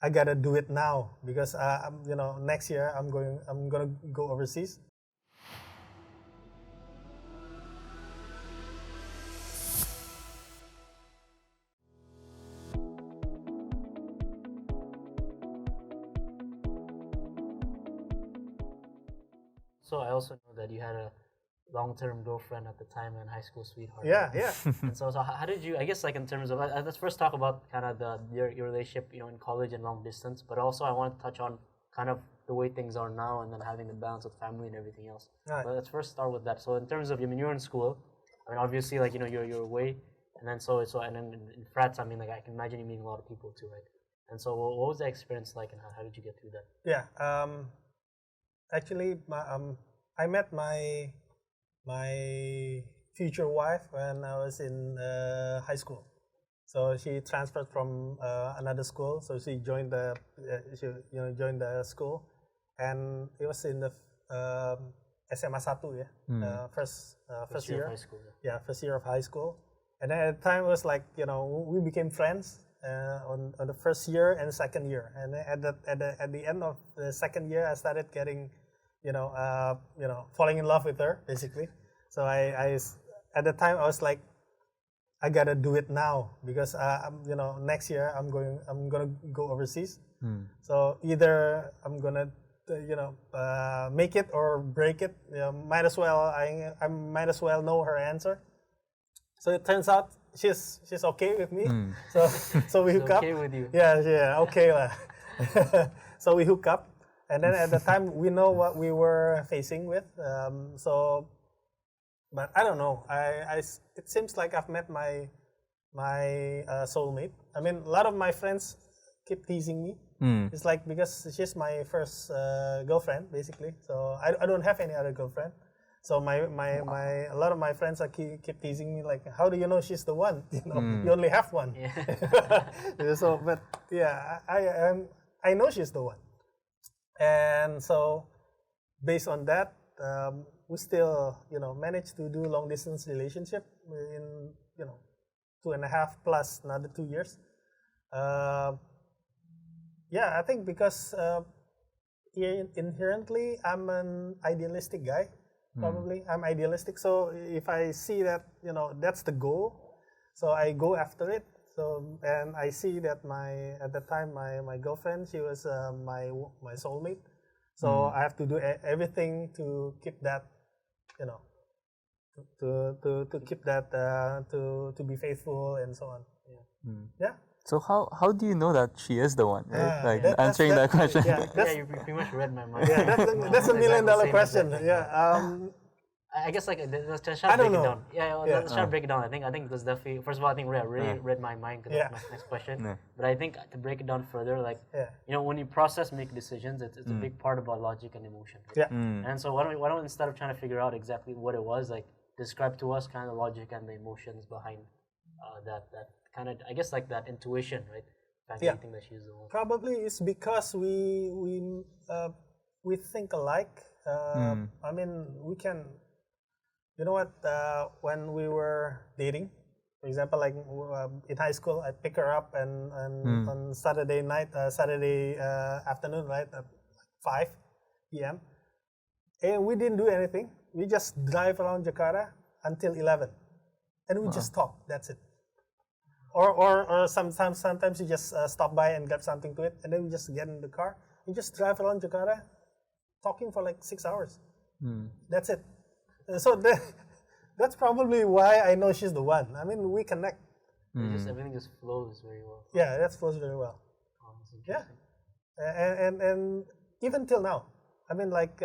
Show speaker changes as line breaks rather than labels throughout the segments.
I gotta do it now because next year I'm gonna go overseas.
So I also know that you had a long-term girlfriend at the time and high school sweetheart.
Yeah, yeah.
And so how did you? I guess like in terms of let's first talk about kind of your relationship, in college and long distance. But also I want to touch on kind of the way things are now and then having the balance with family and everything else.
Right.
But let's first start with that. So in terms of you're in school, I mean obviously like you're away, and then so and then in frats, I mean like I can imagine you meeting a lot of people too, right? And so what was that experience like, and how did you get through that?
Yeah. Actually, I met my future wife when I was in high school. So she transferred from another school. So she joined the school, and it was in the SMA 1, yeah, first year
of high school.
Yeah, first year of high school. And then at the time it was like we became friends on the first year and second year. And at the end of the second year, I started getting falling in love with her basically. So I at the time I was like, I gotta do it now because next year I'm gonna go overseas. So either I'm gonna make it or break it. Might as well I might as well know her answer. So it turns out she's okay with me. So we hook up.
Okay with you.
Yeah, okay lah. So we hook up, and then at the time we know what we were facing with. But I don't know. It seems like I've met my soulmate. I mean, a lot of my friends keep teasing me. It's like because she's my first girlfriend, basically. So I don't have any other girlfriend. So a lot of my friends are keep teasing me like, how do you know she's the one? You only have one. Yeah. So, but yeah, I know she's the one. And so, based on that, we still managed to do long distance relationship in 2.5 plus another 2 years. Yeah, I think because inherently I'm an idealistic guy. Probably I'm idealistic, so if I see that that's the goal, so I go after it. So and I see that at the time my girlfriend, she was my soulmate, so I have to do everything to keep that, to keep that, to be faithful and so on. Yeah.
So how do you know that she is the one? Right? Answering that question.
Yeah,
you pretty much read my mind.
Yeah, that's a $1 million question. Yeah.
I guess like let's try to break it down. Yeah, let's try to
Yeah.
break it down. I think this definitely. First of all, I think Ray really read my mind because that's my next question.
Yeah.
But I think to break it down further, like when you process, make decisions, it's a big part about logic and emotion. Right?
Yeah.
And so why don't instead of trying to figure out exactly what it was, like describe to us kind of the logic and the emotions behind that kind of, I guess, like that intuition, right? Kind of anything that she's the one.
Probably it's because we think alike. I mean, we can. You know what? When we were dating, for example, like in high school, I pick her up and on Saturday afternoon, right, at 5 p.m. And we didn't do anything. We just drive around Jakarta until 11, and we just talk. That's it. Or sometimes you just stop by and grab something to eat, and then we just get in the car. We just drive around Jakarta, talking for like 6 hours. That's it. So that's probably why I know she's the one. I mean, we connect.
Everything just flows very well.
Yeah, that flows very well. Yeah, and even till now, I mean, like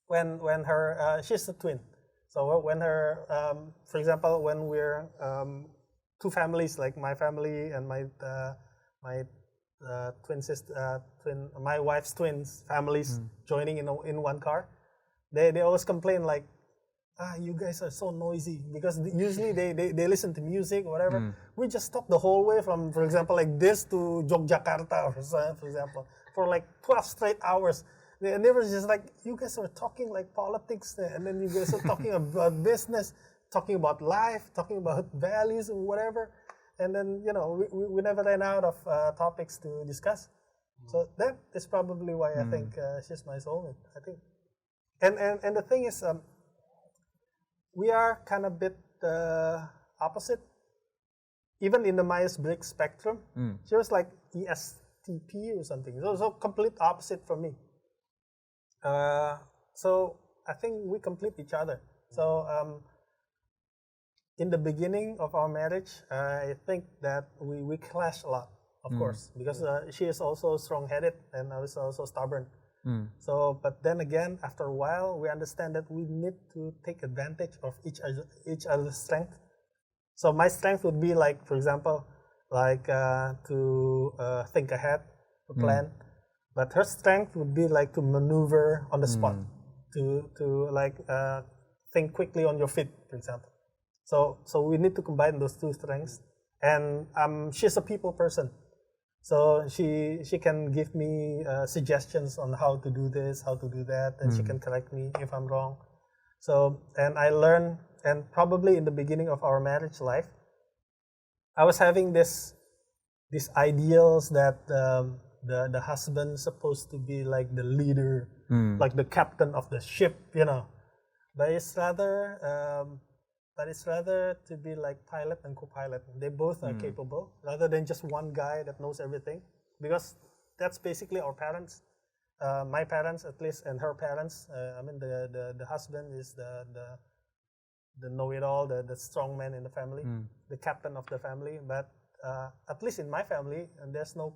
when her she's a twin. So when her, for example, when we're two families, like my family and my my wife's twins families joining in one car, they always complain like, you guys are so noisy, because usually they listen to music or whatever. We just stop the whole way from, for example, like this to Yogyakarta, for example, for like 12 straight hours. And they were just like, you guys are talking like politics, and then you guys are talking about business, talking about life, talking about values and whatever. and then we never ran out of topics to discuss. So that is probably why I think she's my soulmate. I think, and the thing is, we are kind of bit opposite. Even in the Myers-Briggs spectrum, she was like ESTP or something. So complete opposite from me. So I think we complete each other. So in the beginning of our marriage, I think that we clashed a lot, of course, because she is also strong-headed and I was also stubborn. So, but then again, after a while, we understand that we need to take advantage of each other's strength. So my strength would be like, for example, like to think ahead, to plan. But her strength would be like to maneuver on the spot, to like think quickly on your feet, for example. So we need to combine those two strengths. And she's a people person. So she can give me suggestions on how to do this, how to do that, and she can correct me if I'm wrong. So, and I learned, and probably in the beginning of our marriage life, I was having these ideals that the husband's supposed to be like the leader, like the captain of the ship, But it's rather to be like pilot and co-pilot. They both are capable, rather than just one guy that knows everything. Because that's basically our parents, my parents at least, and her parents. I mean, the husband is the know-it-all, the strong man in the family, the captain of the family. But at least in my family, and there's no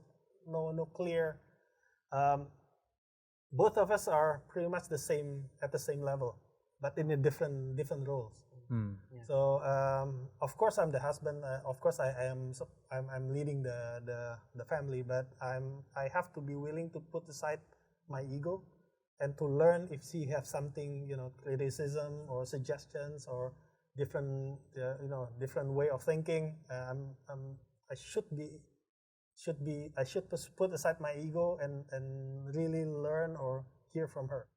clear. Both of us are pretty much at the same level, but in a different roles. So of course I'm the husband. Of course I'm leading the family, but I have to be willing to put aside my ego and to learn if she has something, criticism or suggestions or different way of thinking. I should put aside my ego and really learn or hear from her.